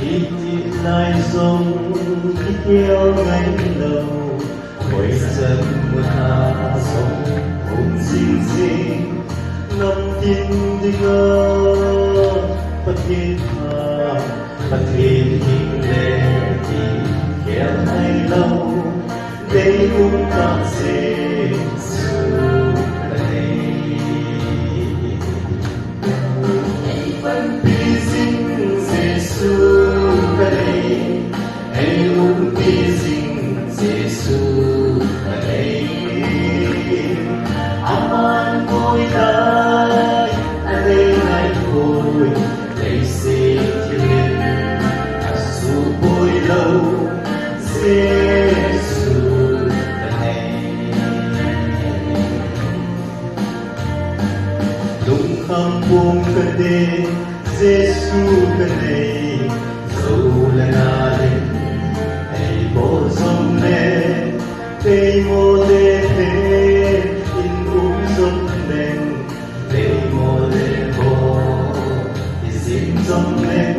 Nhịp nhịp lại dòng khi theo ngày đầu mỗi giấc mơ hạ sông hồn xinh xinh năm tin đi ngơ bất thiên hà bất thiên hình lệ thì khéo hay lâu để cũng ta sẽ sưu đây vẫn đi sinh Giêsu đây hãy uống đi sinh Giêsu đây aman ngôi đại ở đây ngày vui đây sẽ thiên dù bôi lâu Giêsu đây đúng không buông cơn đêm Giêsu đây dẫu là natin ay bosong ne tay mo de inusok nen tay mo de bo isim som nen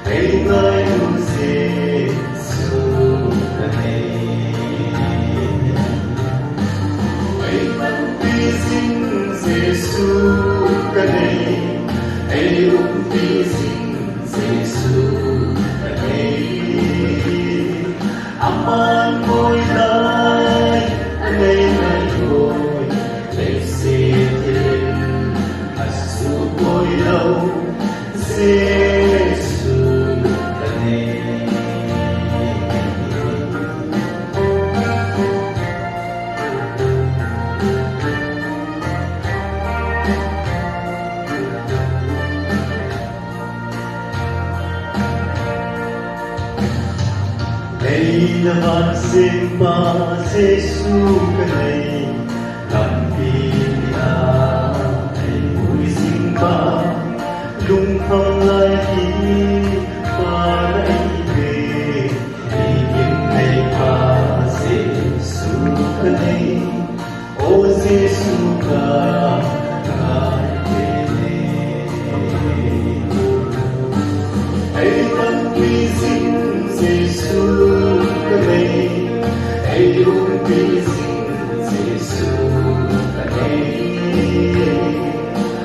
ay ngay Giêsu này ay vẫn đi xin Giêsu này ay đi xin Giêsu aman ngôi đại anh ấy ngày ngồi để xin thiên Giêsu ngôi lâu Giêsu này đây là bạn xin ba Giêsu này làm vì hãy vui xin ba lung không lại khi ba lại về vì những ngày ba Giêsu này ô Giêsu cả ngài về hãy vẫn quy xin Giêsu này hãy uống đi xin Giêsu này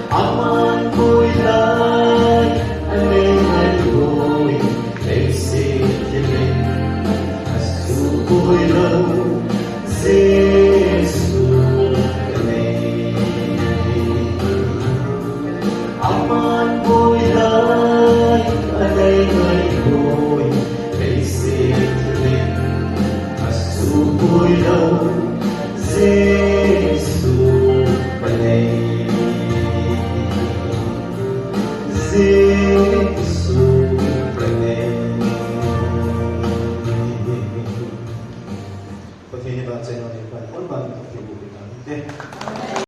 aman ngôi đại anh ấy ngày ngồi để xin thiên Giêsu ngôi lâu Giêsu này aman ngôi đại anh ấy ngày ngồi để xin thiên Giêsu ngôi lâu Giêsu này Giêsu